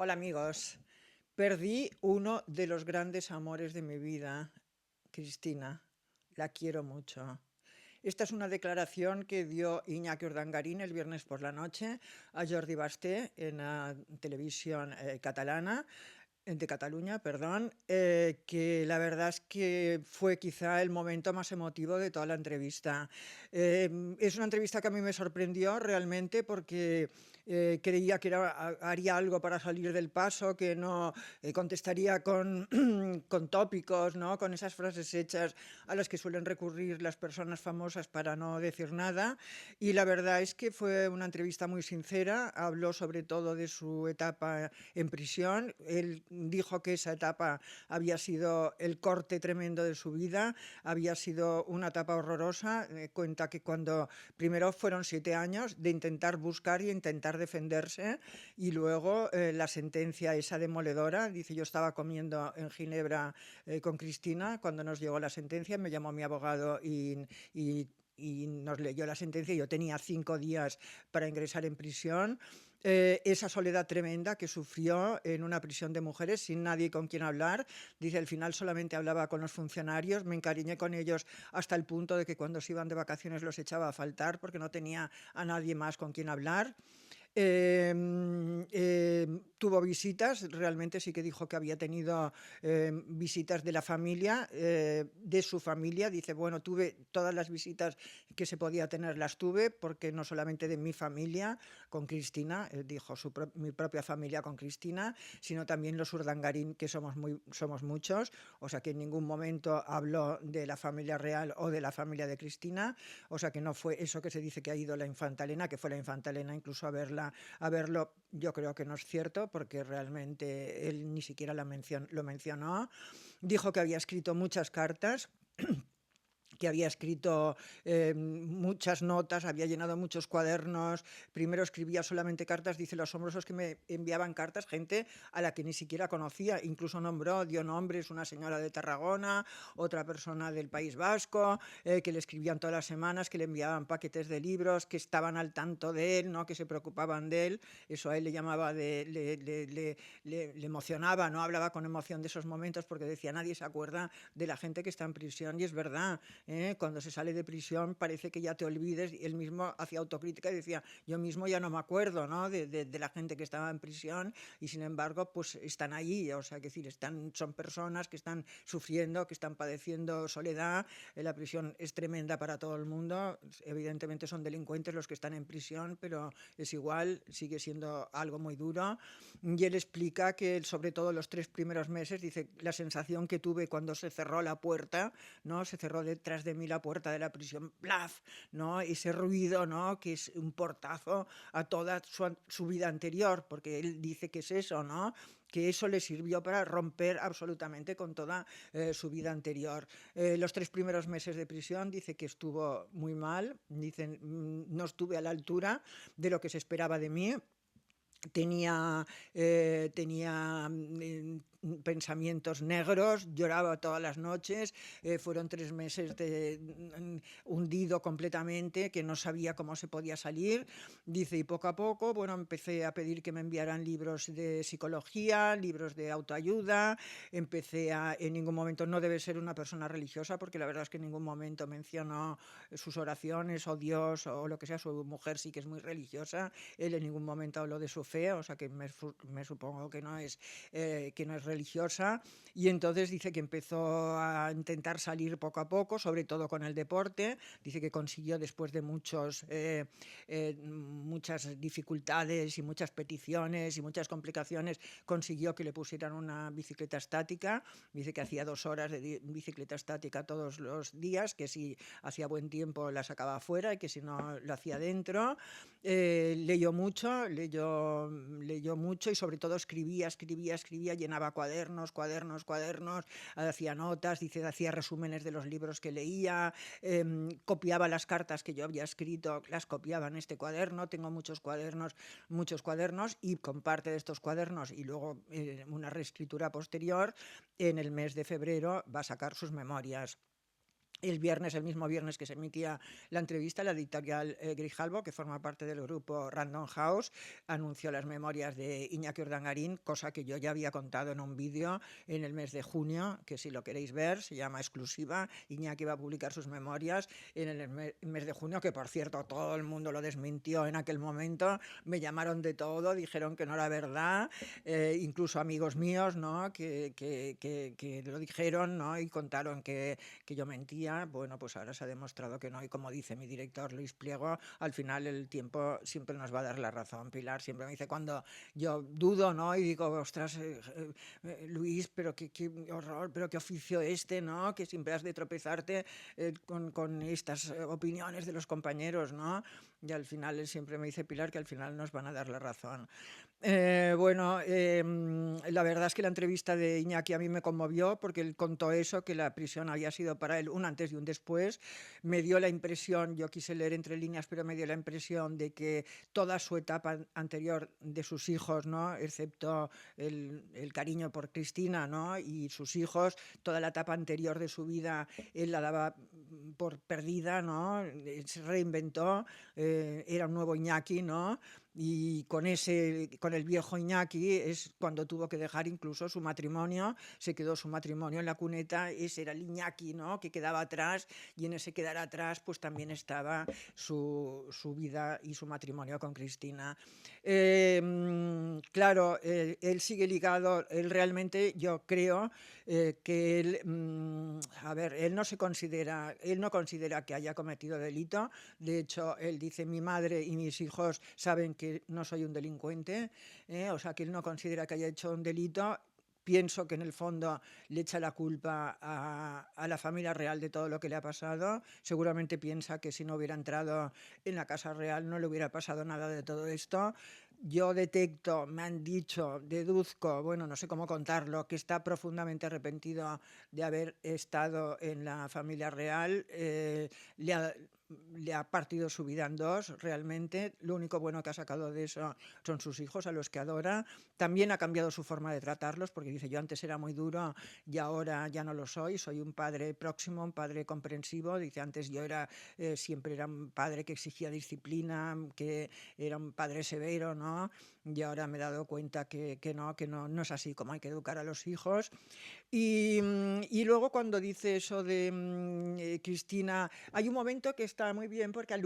Hola amigos, perdí uno de los grandes amores de mi vida, Cristina, la quiero mucho. Esta es una declaración que dio Iñaki Urdangarín el viernes por la noche a Jordi Basté en la televisión catalana, de Cataluña, perdón, que la verdad es que fue quizá el momento más emotivo de toda la entrevista. Es una entrevista que a mí me sorprendió realmente porque creía que haría algo para salir del paso, que no contestaría con, con tópicos, ¿no? Con esas frases hechas a las que suelen recurrir las personas famosas para no decir nada. Y la verdad es que fue una entrevista muy sincera, habló sobre todo de su etapa en prisión. Él dijo que esa etapa había sido el corte tremendo de su vida, había sido una etapa horrorosa. Cuenta que cuando primero fueron 7 años de intentar buscar y intentar defenderse, y luego la sentencia esa demoledora. Dice: yo estaba comiendo en Ginebra con Cristina cuando nos llegó la sentencia, me llamó mi abogado y nos leyó la sentencia. Yo tenía 5 días para ingresar en prisión. Esa soledad tremenda que sufrió en una prisión de mujeres sin nadie con quien hablar. Dice: al final solamente hablaba con los funcionarios, me encariñé con ellos hasta el punto de que cuando se iban de vacaciones los echaba a faltar porque no tenía a nadie más con quien hablar. Tuvo visitas, realmente sí que dijo que había tenido visitas de la familia, de su familia. Dice: bueno, tuve todas las visitas que se podía tener, las tuve, porque no solamente de mi familia con Cristina, dijo mi propia familia con Cristina, sino también los Urdangarín, que somos muchos, o sea que en ningún momento habló de la familia real o de la familia de Cristina, o sea que no fue eso que se dice que ha ido la infanta Elena, que fue la infanta Elena incluso a verlo. Yo creo que no es cierto, porque realmente él ni siquiera lo mencionó. Dijo que había escrito muchas cartas, que había escrito muchas notas, había llenado muchos cuadernos. Primero escribía solamente cartas. Dice: los hombrosos que me enviaban cartas, gente a la que ni siquiera conocía. Incluso dio nombres, una señora de Tarragona, otra persona del País Vasco, que le escribían todas las semanas, que le enviaban paquetes de libros, que estaban al tanto de él, ¿no? Que se preocupaban de él. Eso a él le llamaba, le emocionaba, ¿no? Hablaba con emoción de esos momentos, porque decía: nadie se acuerda de la gente que está en prisión. Y es verdad, cuando se sale de prisión parece que ya te olvides. Y él mismo hacía autocrítica y decía: yo mismo ya no me acuerdo, ¿no? de la gente que estaba en prisión, y sin embargo pues están allí. O sea, que decir, son personas que están sufriendo, que están padeciendo soledad. La prisión es tremenda para todo el mundo. Evidentemente son delincuentes los que están en prisión, pero es igual, sigue siendo algo muy duro. Y él explica que sobre todo los 3 primeros meses, dice: la sensación que tuve cuando se cerró la puerta, ¿no? Se cerró detrás de mí la puerta de la prisión, ¡plaf!, ¿no? Ese ruido, ¿no? Que es un portazo a toda su vida anterior, porque él dice que es eso, ¿no? Que eso le sirvió para romper absolutamente con toda su vida anterior. Los 3 primeros meses de prisión dice que estuvo muy mal. Dicen: no estuve a la altura de lo que se esperaba de mí. Tenía pensamientos negros, lloraba todas las noches. Fueron 3 meses hundido completamente, que no sabía cómo se podía salir. Dice: y poco a poco, bueno, empecé a pedir que me enviaran libros de psicología, libros de autoayuda. En ningún momento, no debe ser una persona religiosa, porque la verdad es que en ningún momento mencionó sus oraciones o Dios o lo que sea. Su mujer sí que es muy religiosa. Él en ningún momento habló de su fe, o sea que me supongo que no es religiosa. Y entonces dice que empezó a intentar salir poco a poco, sobre todo con el deporte. Dice que consiguió, después de muchas dificultades y muchas peticiones y muchas complicaciones, consiguió que le pusieran una bicicleta estática. Dice que hacía 2 horas de bicicleta estática todos los días, que si hacía buen tiempo la sacaba afuera y que si no lo hacía dentro. Leyó mucho, y sobre todo escribía, llenaba cuadernos, hacía notas. Dice: hacía resúmenes de los libros que leía, copiaba las cartas que yo había escrito, las copiaba en este cuaderno. Tengo muchos cuadernos, y con parte de estos cuadernos y luego una reescritura posterior, en el mes de febrero va a sacar sus memorias. el mismo viernes que se emitía la entrevista, la editorial Grijalbo, que forma parte del grupo Random House, anunció las memorias de Iñaki Urdangarín, cosa que yo ya había contado en un vídeo en el mes de junio, que si lo queréis ver, se llama Exclusiva. Iñaki va a publicar sus memorias en el mes de junio, que por cierto todo el mundo lo desmintió en aquel momento, me llamaron de todo, dijeron que no era verdad, incluso amigos míos, ¿no? que lo dijeron, ¿no? Y contaron que yo mentía. Bueno, pues ahora se ha demostrado que no, y como dice mi director Luis Pliego, al final el tiempo siempre nos va a dar la razón. Pilar siempre me dice cuando yo dudo, ¿no? Y digo, ostras, Luis, pero qué horror, pero qué oficio este, ¿no? Que siempre has de tropezarte con estas opiniones de los compañeros, ¿no? Y al final él siempre me dice, Pilar, que al final nos van a dar la razón. Bueno, la verdad es que la entrevista de Iñaki a mí me conmovió porque él contó eso, que la prisión había sido para él un antes y un después. Me dio la impresión, yo quise leer entre líneas, pero me dio la impresión de que toda su etapa anterior de sus hijos, ¿no? Excepto el cariño por Cristina, ¿no? Y sus hijos, toda la etapa anterior de su vida, él la daba por perdida, ¿no? Se reinventó, era un nuevo Iñaki, ¿no? Y con el viejo Iñaki es cuando tuvo que dejar incluso su matrimonio, se quedó su matrimonio en la cuneta, ese era el Iñaki, ¿no? Que quedaba atrás, y en ese quedar atrás pues también estaba su vida y su matrimonio con Cristina. Claro, él sigue ligado, él realmente, yo creo que él, a ver, él no considera que haya cometido delito. De hecho, él dice, mi madre y mis hijos saben que no soy un delincuente, o sea, que él no considera que haya hecho un delito. Pienso que en el fondo le echa la culpa a la familia real de todo lo que le ha pasado. Seguramente piensa que si no hubiera entrado en la Casa Real no le hubiera pasado nada de todo esto. Yo detecto, me han dicho, deduzco, bueno, no sé cómo contarlo, que está profundamente arrepentido de haber estado en la familia real. Le ha, le ha partido su vida en dos, realmente. Lo único bueno que ha sacado de eso son sus hijos, a los que adora. También ha cambiado su forma de tratarlos, porque dice, yo antes era muy duro y ahora ya no lo soy un padre próximo, un padre comprensivo. Dice, antes yo siempre era un padre que exigía disciplina, que era un padre severo, ¿no? Y ahora me he dado cuenta que no es así como hay que educar a los hijos. Y luego cuando dice eso de Cristina, hay un momento que está muy bien porque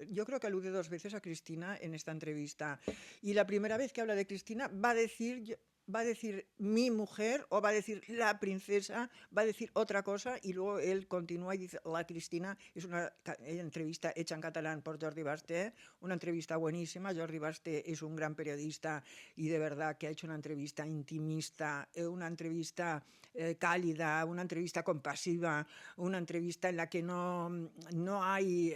yo creo que alude dos veces a Cristina en esta entrevista. Y la primera vez que habla de Cristina va a decir mi mujer, o va a decir la princesa, va a decir otra cosa, y luego él continúa y dice la Cristina. Es una entrevista hecha en catalán por Jordi Basté, una entrevista buenísima. Jordi Basté es un gran periodista y de verdad que ha hecho una entrevista intimista, una entrevista cálida, una entrevista compasiva, una entrevista en la que no hay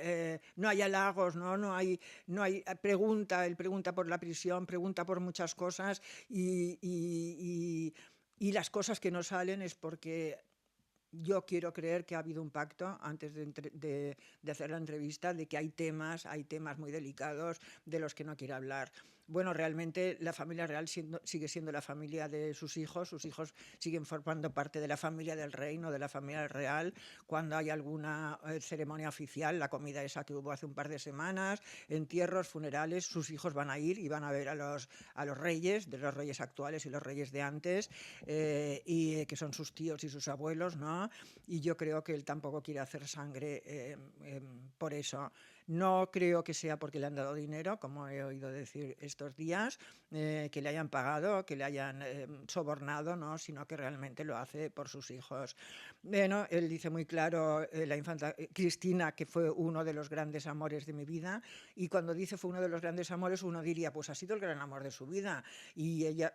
halagos, no hay él pregunta por la prisión, pregunta por muchas cosas, y las cosas que no salen es porque yo quiero creer que ha habido un pacto antes de hacer la entrevista, de que hay temas muy delicados de los que no quiere hablar. Bueno, realmente la familia real sigue siendo la familia de sus hijos siguen formando parte de la familia del reino, de la familia real. Cuando hay alguna ceremonia oficial, la comida esa que hubo hace un par de semanas, entierros, funerales, sus hijos van a ir y van a ver a los reyes, de los reyes actuales y los reyes de antes, que son sus tíos y sus abuelos, ¿no? Y yo creo que él tampoco quiere hacer sangre por eso. No creo que sea porque le han dado dinero, como he oído decir estos días, que le hayan pagado, que le hayan sobornado, ¿no? Sino que realmente lo hace por sus hijos. Bueno, él dice muy claro, la infanta Cristina, que fue uno de los grandes amores de mi vida, y cuando dice fue uno de los grandes amores, uno diría, pues ha sido el gran amor de su vida.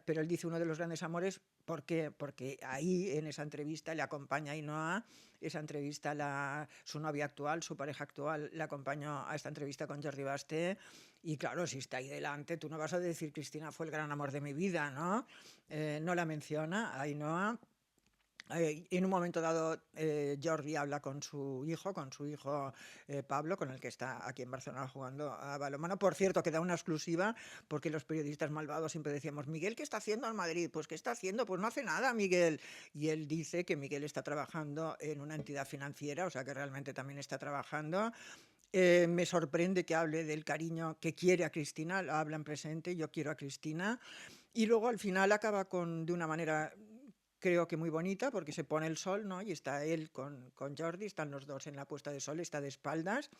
Pero él dice uno de los grandes amores, ¿por qué? Porque ahí, en esa entrevista, le acompaña Ainhoa. Esa entrevista, su novia actual, su pareja actual, le acompañó a esta entrevista con Jordi Basté. Y claro, si está ahí delante, tú no vas a decir, Cristina fue el gran amor de mi vida, ¿no? No la menciona Ainhoa. En un momento dado, Jordi habla con su hijo Pablo, con el que está aquí en Barcelona jugando a balonmano. Por cierto, que da una exclusiva, porque los periodistas malvados siempre decíamos, Miguel, ¿qué está haciendo en Madrid? Pues, ¿qué está haciendo? Pues no hace nada, Miguel. Y él dice que Miguel está trabajando en una entidad financiera, o sea que realmente también está trabajando. Me sorprende que hable del cariño que quiere a Cristina, la habla en presente, yo quiero a Cristina. Y luego al final acaba de una manera, creo que muy bonita, porque se pone el sol, ¿no? Y está él con Jordi, están los dos en la puesta de sol, está de espaldas.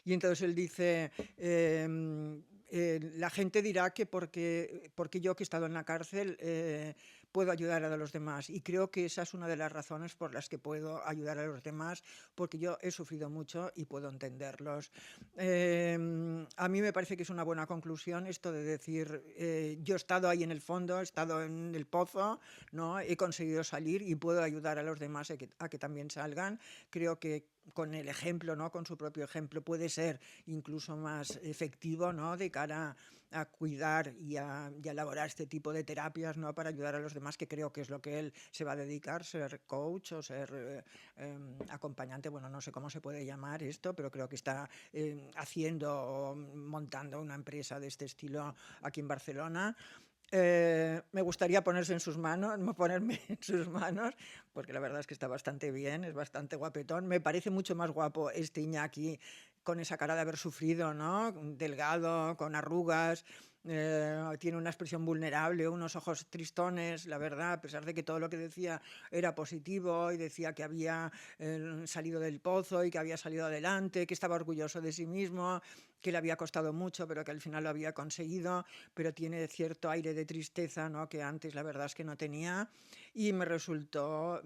Y entonces él dice, la gente dirá que porque yo que he estado en la cárcel puedo ayudar a los demás. Y creo que esa es una de las razones por las que puedo ayudar a los demás, porque yo he sufrido mucho y puedo entenderlos. A mí me parece que es una buena conclusión esto de decir, yo he estado ahí en el fondo, he estado en el pozo, ¿no? He conseguido salir y puedo ayudar a los demás a que también salgan. Creo que con el ejemplo, ¿no? Con su propio ejemplo puede ser incluso más efectivo, ¿no? De cara a cuidar y a elaborar este tipo de terapias, ¿no? Para ayudar a los demás, que creo que es lo que él se va a dedicar, ser coach o ser acompañante, bueno, no sé cómo se puede llamar esto, pero creo que está haciendo o montando una empresa de este estilo aquí en Barcelona. Me gustaría ponerse en sus manos, ponerme en sus manos, porque la verdad es que está bastante bien, es bastante guapetón. Me parece mucho más guapo este Iñaki con esa cara de haber sufrido, ¿no? Delgado, con arrugas, tiene una expresión vulnerable, unos ojos tristones, la verdad, a pesar de que todo lo que decía era positivo y decía que había salido del pozo y que había salido adelante, que estaba orgulloso de sí mismo, que le había costado mucho, pero que al final lo había conseguido, pero tiene cierto aire de tristeza, ¿no? Que antes la verdad es que no tenía, y me resultó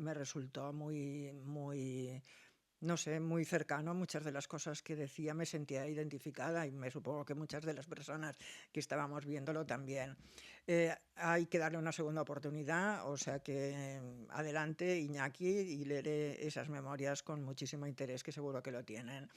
muy, muy, no sé, muy cercano. Muchas de las cosas que decía me sentía identificada, y me supongo que muchas de las personas que estábamos viéndolo también. Hay que darle una segunda oportunidad, o sea que adelante Iñaki, y leeré esas memorias con muchísimo interés, que seguro que lo tienen.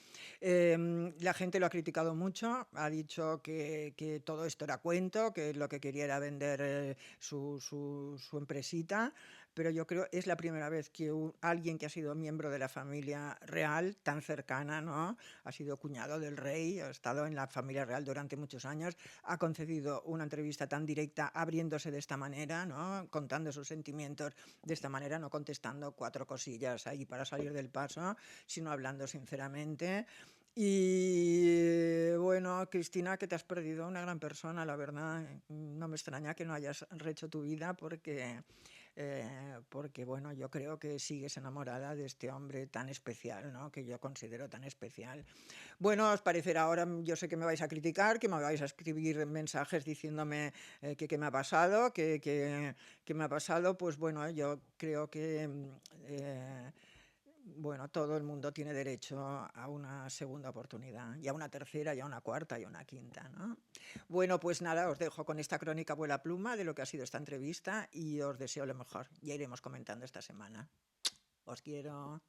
La gente lo ha criticado mucho, ha dicho que todo esto era cuento, que lo que quería era vender su empresita, pero yo creo es la primera vez que alguien que ha sido miembro de la familia real tan cercana, ¿no? Ha sido cuñado del rey, ha estado en la familia real durante muchos años, ha concedido una entrevista tan directa, abriéndose de esta manera, ¿no? Contando sus sentimientos de esta manera, no contestando cuatro cosillas ahí para salir del paso, sino hablando sinceramente. Y bueno, Cristina, que te has perdido una gran persona, la verdad. No me extraña que no hayas rehecho tu vida, porque bueno, yo creo que sigues enamorada de este hombre tan especial, ¿no? Que yo considero tan especial. Bueno, os parecerá ahora, yo sé que me vais a criticar, que me vais a escribir mensajes diciéndome que qué me ha pasado, que me ha pasado. Pues bueno, yo creo que bueno, todo el mundo tiene derecho a una segunda oportunidad, y a una tercera, y a una cuarta, y a una quinta, ¿no? Bueno, pues nada, os dejo con esta crónica vuela pluma de lo que ha sido esta entrevista, y os deseo lo mejor. Ya iremos comentando esta semana. Os quiero.